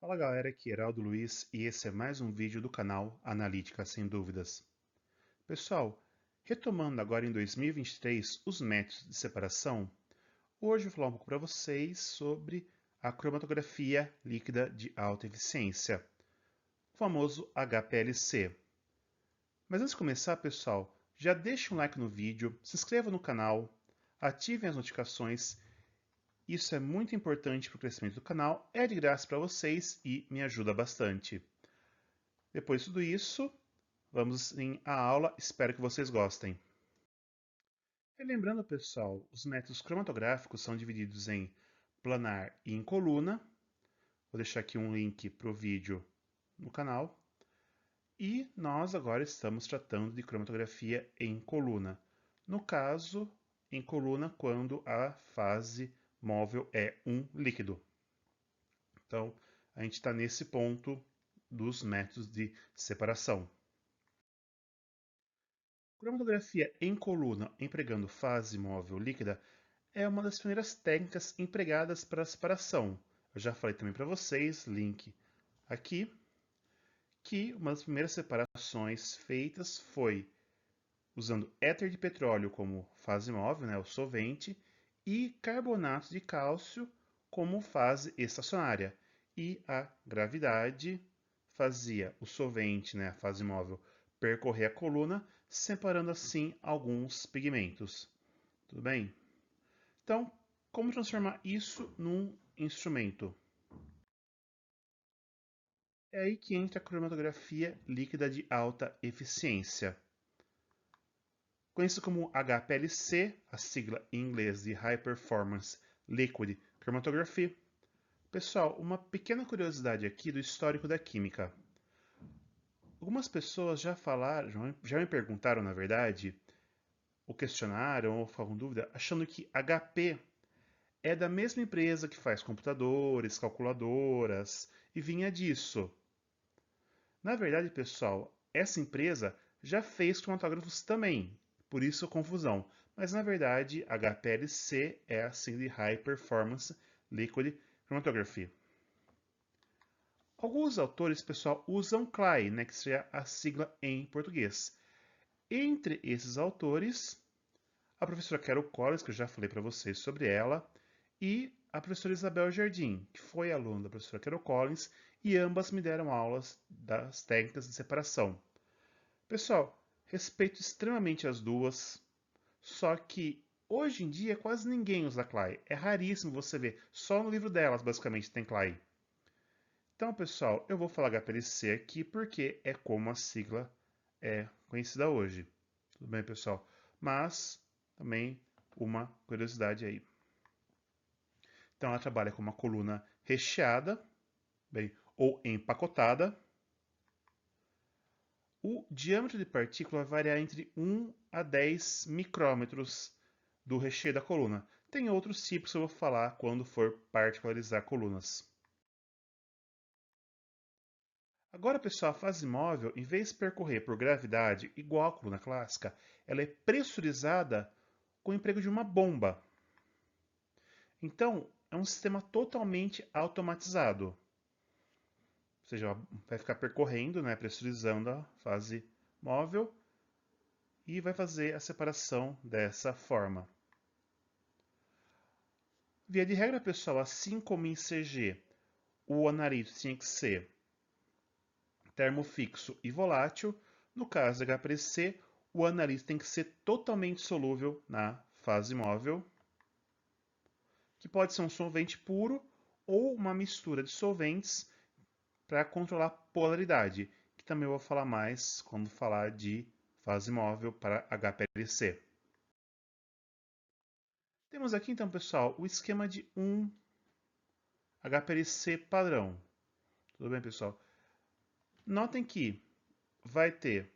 Fala galera, aqui é Heraldo Luiz e esse é mais um vídeo do canal Analítica Sem Dúvidas. Pessoal, retomando agora em 2023 os métodos de separação, hoje eu vou falar um pouco para vocês sobre a cromatografia líquida de alta eficiência, o famoso HPLC. Mas antes de começar, pessoal, já deixe um like no vídeo, se inscreva no canal, ativem as notificações. Isso é muito importante para o crescimento do canal, é de graça para vocês e me ajuda bastante. Depois de tudo isso, vamos à aula, espero que vocês gostem. Relembrando, pessoal, os métodos cromatográficos são divididos em planar e em coluna. Vou deixar aqui um link para o vídeo no canal. E nós agora estamos tratando de cromatografia em coluna. No caso, em coluna, quando a fase móvel é um líquido. Então, a gente está nesse ponto dos métodos de separação. Cromatografia em coluna empregando fase móvel líquida é uma das primeiras técnicas empregadas para a separação. Eu já falei também para vocês, link aqui, que uma das primeiras separações feitas foi usando éter de petróleo como fase móvel, né, o solvente, e carbonato de cálcio como fase estacionária. E a gravidade fazia o solvente, né, a fase móvel, percorrer a coluna, separando assim alguns pigmentos. Tudo bem? Então, como transformar isso num instrumento? É aí que entra a cromatografia líquida de alta eficiência. Conhecido como HPLC, a sigla em inglês de High Performance Liquid Chromatography. Pessoal, uma pequena curiosidade aqui do histórico da química. Algumas pessoas já falaram, já me perguntaram, na verdade, ou questionaram, ou ficaram com dúvida, achando que HP é da mesma empresa que faz computadores, calculadoras, e vinha disso. Na verdade, pessoal, essa empresa já fez cromatógrafos também, por isso a confusão. Mas na verdade, HPLC é a sigla de High Performance Liquid Chromatography. Alguns autores, pessoal, usam CLI, né, que seria a sigla em português. Entre esses autores, a professora Carol Collins, que eu já falei para vocês sobre ela, e a professora Isabel Jardim, que foi aluna da professora Carol Collins, e ambas me deram aulas das técnicas de separação. Pessoal, respeito extremamente as duas, só que hoje em dia quase ninguém usa CLI. É raríssimo você ver, só no livro delas basicamente tem CLI. Então, pessoal, eu vou falar HPLC aqui porque é como a sigla é conhecida hoje. Tudo bem, pessoal? Mas também uma curiosidade aí. Então, ela trabalha com uma coluna recheada, bem, ou empacotada. O diâmetro de partícula vai variar entre 1 a 10 micrômetros do recheio da coluna. Tem outros tipos que eu vou falar quando for particularizar colunas. Agora, pessoal, a fase móvel, em vez de percorrer por gravidade igual à coluna clássica, ela é pressurizada com o emprego de uma bomba. Então, é um sistema totalmente automatizado. Ou seja, vai ficar percorrendo, né, pressurizando a fase móvel e vai fazer a separação dessa forma. Via de regra, pessoal, assim como em CG, o analito tinha que ser termofixo e volátil. No caso da HPLC, o analito tem que ser totalmente solúvel na fase móvel, que pode ser um solvente puro ou uma mistura de solventes para controlar a polaridade, que também eu vou falar mais quando falar de fase móvel para HPLC. Temos aqui então, pessoal, o esquema de um HPLC padrão. Tudo bem, pessoal? Notem que vai ter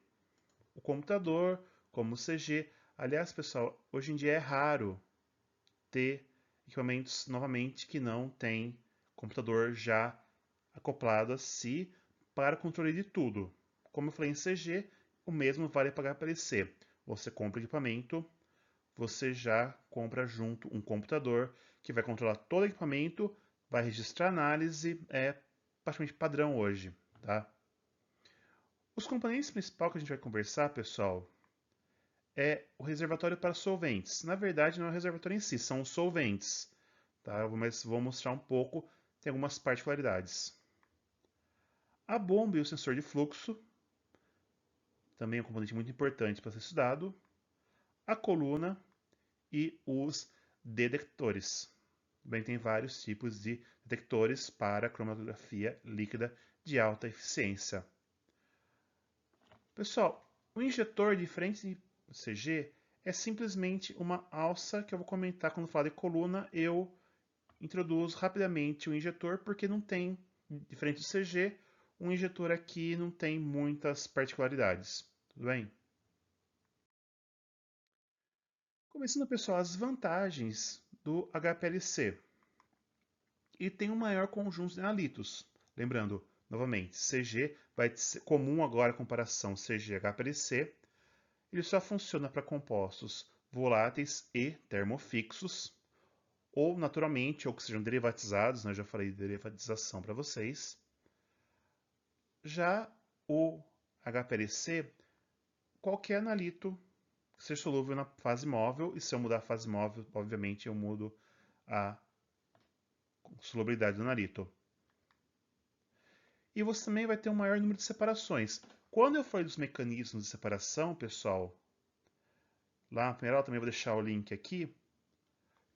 o computador como CG. Aliás, pessoal, hoje em dia é raro ter equipamentos novamente que não tem computador já acoplado a si para controle de tudo. Como eu falei em CG, o mesmo vale para HPLC. Você compra o equipamento, você já compra junto um computador que vai controlar todo o equipamento, vai registrar análise, praticamente padrão hoje, tá? Os componentes principais que a gente vai conversar, pessoal, é o reservatório para solventes. Na verdade, não é o reservatório em si, são os solventes, tá? Mas vou mostrar um pouco, tem algumas particularidades. A bomba e o sensor de fluxo, também é um componente muito importante para ser estudado. A coluna e os detectores. Também tem vários tipos de detectores para cromatografia líquida de alta eficiência. Pessoal, o injetor diferente do CG é simplesmente uma alça que eu vou comentar quando falar de coluna. Eu introduzo rapidamente o injetor porque não tem, diferente do CG, um injetor aqui não tem muitas particularidades. Tudo bem? Começando, pessoal, as vantagens do HPLC. E tem um maior conjunto de analitos. Lembrando, novamente, CG vai ser comum agora a comparação CG-HPLC. Ele só funciona para compostos voláteis e termofixos, ou naturalmente, ou que sejam derivatizados, né? Eu já falei de derivatização para vocês. Já o HPLC, qualquer analito ser solúvel na fase móvel, e se eu mudar a fase móvel, obviamente eu mudo a solubilidade do analito. E você também vai ter um maior número de separações. Quando eu falei dos mecanismos de separação, pessoal, lá na primeira aula também vou deixar o link aqui,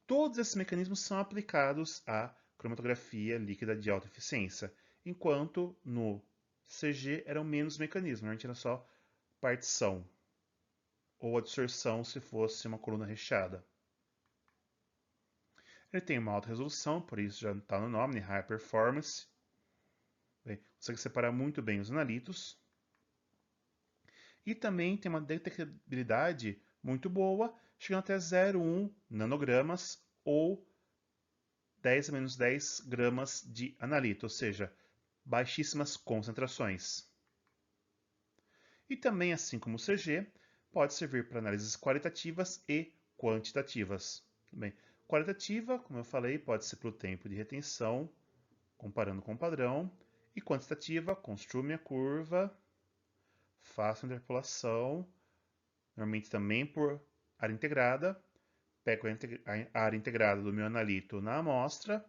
todos esses mecanismos são aplicados à cromatografia líquida de alta eficiência, enquanto no CG eram menos mecanismos, normalmente era só partição ou adsorção se fosse uma coluna recheada. Ele tem uma alta resolução, por isso já está no nome, High Performance. Bem, consegue separar muito bem os analitos. E também tem uma detectabilidade muito boa, chegando até 0,1 nanogramas ou 10 a menos 10 gramas de analito, ou seja, baixíssimas concentrações. E também, assim como o CG, pode servir para análises qualitativas e quantitativas. Bem, qualitativa, como eu falei, pode ser pelo tempo de retenção, comparando com o padrão, e quantitativa, construo minha curva, faço a interpolação, normalmente também por área integrada, pego a área integrada do meu analito na amostra,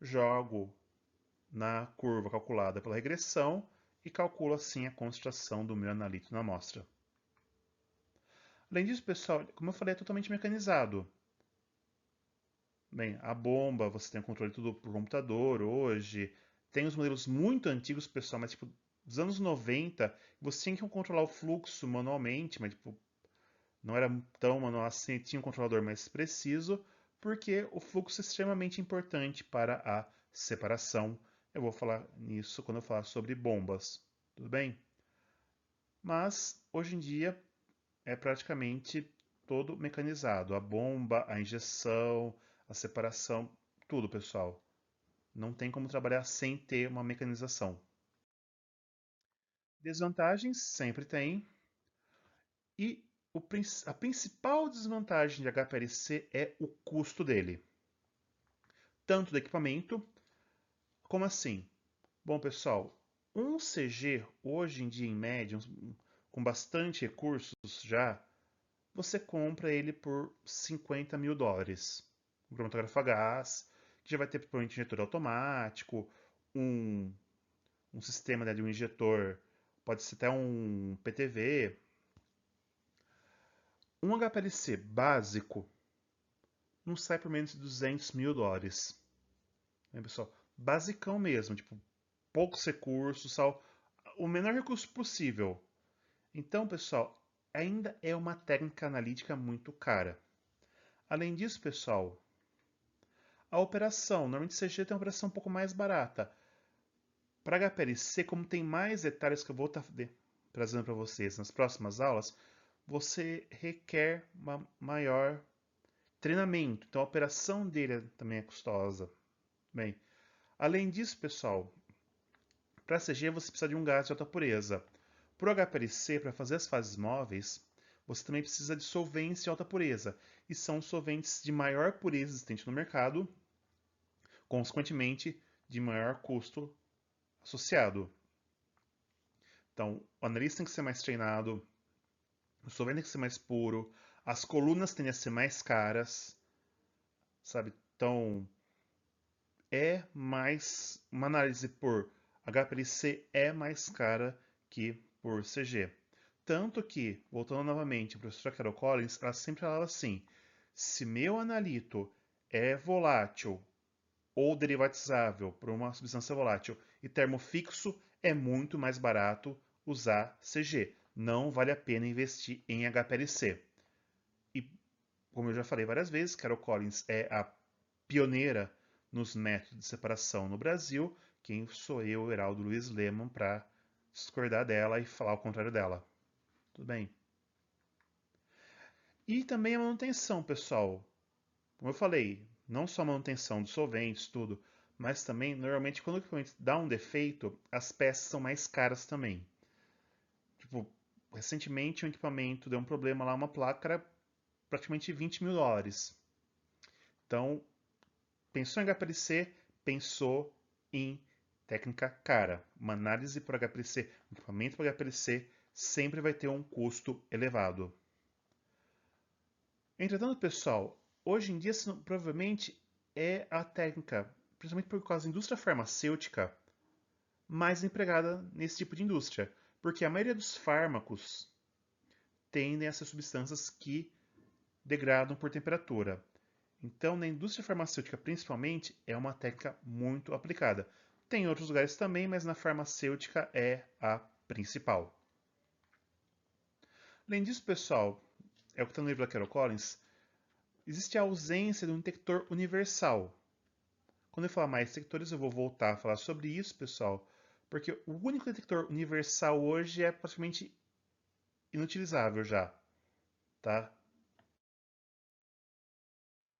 jogo na curva calculada pela regressão e calculo assim a concentração do meu analito na amostra. Além disso, pessoal, como eu falei, é totalmente mecanizado. Bem, a bomba, você tem o controle tudo por computador hoje. Tem os modelos muito antigos, pessoal, mas tipo, dos anos 90, você tinha que controlar o fluxo manualmente, mas tipo, não era tão manual assim, tinha um controlador mais preciso, porque o fluxo é extremamente importante para a separação. Eu vou falar nisso quando eu falar sobre bombas, tudo bem? Mas, hoje em dia, é praticamente todo mecanizado. A bomba, a injeção, a separação, tudo, pessoal. Não tem como trabalhar sem ter uma mecanização. Desvantagens sempre tem. E a principal desvantagem de HPLC é o custo dele. Tanto do equipamento, como assim? Bom, pessoal, um CG, hoje em dia, em média, com bastante recursos já, você compra ele por 50 mil dólares. Um cromatografo a gás, que já vai ter provavelmente injetor automático, um, um sistema, né, de um injetor, pode ser até um PTV. Um HPLC básico não sai por menos de 200 mil dólares. Pessoal? Basicão mesmo, tipo, poucos recursos, o menor recurso possível. Então, pessoal, ainda é uma técnica analítica muito cara. Além disso, pessoal, a operação, normalmente CG tem uma operação um pouco mais barata. Para HPLC, como tem mais detalhes que eu vou estar trazendo para vocês nas próximas aulas, você requer um maior treinamento. Então a operação dele também é custosa. Bem, além disso, pessoal, para CG você precisa de um gás de alta pureza. Para o HPLC, para fazer as fases móveis, você também precisa de solventes de alta pureza. E são solventes de maior pureza existente no mercado, consequentemente, de maior custo associado. Então, o analista tem que ser mais treinado, o solvente tem que ser mais puro, as colunas tendem a ser mais caras, sabe? Então, é mais uma análise por HPLC é mais cara que por CG. Tanto que, voltando novamente, a professora Carol Collins, ela sempre falava assim, se meu analito é volátil ou derivatizável por uma substância volátil e termofixo, é muito mais barato usar CG. Não vale a pena investir em HPLC. E, como eu já falei várias vezes, Carol Collins é a pioneira nos métodos de separação no Brasil. Quem sou eu, Heraldo Luiz Lehmann, para discordar dela e falar o contrário dela? Tudo bem? E também a manutenção, pessoal. Como eu falei, não só a manutenção dos solventes, tudo, mas também, normalmente, quando o equipamento dá um defeito, as peças são mais caras também. Tipo, recentemente um equipamento deu um problema lá, uma placa era praticamente $20.000. Então, pensou em HPLC, pensou em técnica cara. Uma análise por HPLC, um equipamento por HPLC, sempre vai ter um custo elevado. Entretanto, pessoal, hoje em dia provavelmente é a técnica, principalmente por causa da indústria farmacêutica, mais empregada nesse tipo de indústria, porque a maioria dos fármacos tendem a ser substâncias que degradam por temperatura. Então, na indústria farmacêutica principalmente, é uma técnica muito aplicada. Tem em outros lugares também, mas na farmacêutica é a principal. Além disso, pessoal, é o que está no livro da Carol Collins, existe a ausência de um detector universal. Quando eu falar mais detectores, eu vou voltar a falar sobre isso, pessoal, porque o único detector universal hoje é praticamente inutilizável já, tá?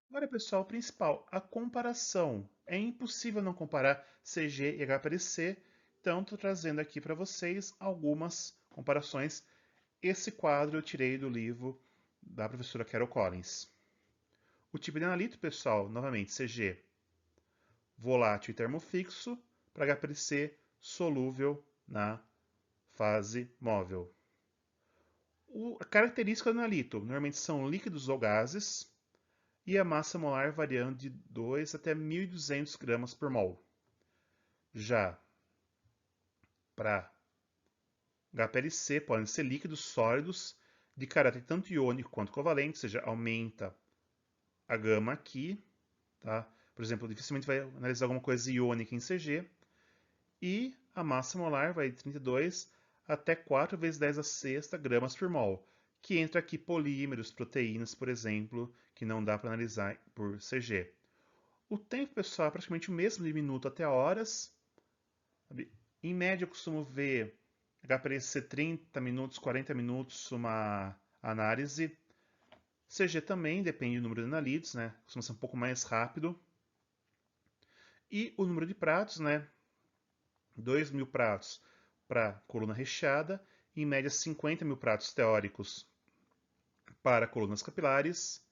Agora, pessoal, o principal, a comparação. É impossível não comparar CG e HPLC, então estou trazendo aqui para vocês algumas comparações. Esse quadro eu tirei do livro da professora Carol Collins. O tipo de analito, pessoal, novamente, CG, volátil e termofixo, para HPLC, solúvel na fase móvel. A característica do analito, normalmente são líquidos ou gases, e a massa molar variando de 2 até 1.200 gramas por mol. Já para HPLC, podem ser líquidos sólidos de caráter tanto iônico quanto covalente, ou seja, aumenta a gama aqui. Tá? Por exemplo, dificilmente vai analisar alguma coisa iônica em CG. E a massa molar vai de 32 até 4 vezes 10 a sexta gramas por mol, que entra aqui polímeros, proteínas, por exemplo, que não dá para analisar por CG. O tempo, pessoal, é praticamente o mesmo de minuto até horas. Em média, eu costumo ver HPLC 30 minutos, 40 minutos uma análise. CG também, depende do número de analitos, né? Costuma ser um pouco mais rápido. E o número de pratos, né? 2.000 pratos para coluna recheada, em média 50.000 pratos teóricos para colunas capilares,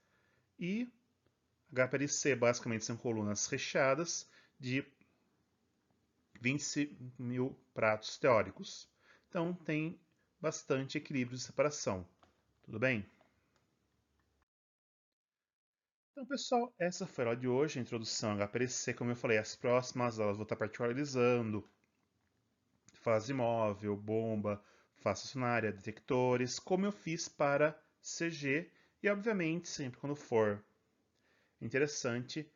e HPLC basicamente são colunas recheadas de 20.000 pratos teóricos. Então tem bastante equilíbrio de separação. Tudo bem? Então, pessoal, essa foi a aula de hoje, a introdução a HPLC. Como eu falei, as próximas aulas vou estar particularizando fase móvel, bomba, fase estacionária, detectores, como eu fiz para CG e, obviamente, sempre quando for interessante,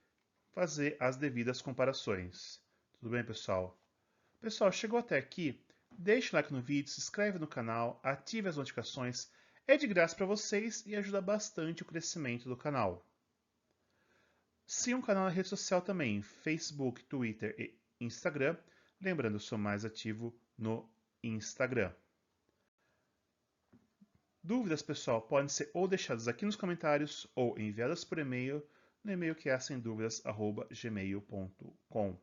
fazer as devidas comparações. Tudo bem, pessoal? Pessoal, chegou até aqui? Deixe o like no vídeo, se inscreve no canal, ative as notificações. É de graça para vocês e ajuda bastante o crescimento do canal. Siga o canal na rede social também, Facebook, Twitter e Instagram. Lembrando, eu sou mais ativo no Instagram. Dúvidas, pessoal, podem ser ou deixadas aqui nos comentários ou enviadas por e-mail no e-mail que é semdúvidas@gmail.com.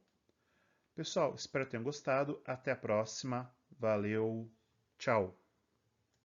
Pessoal, espero que tenham gostado. Até a próxima. Valeu. Tchau.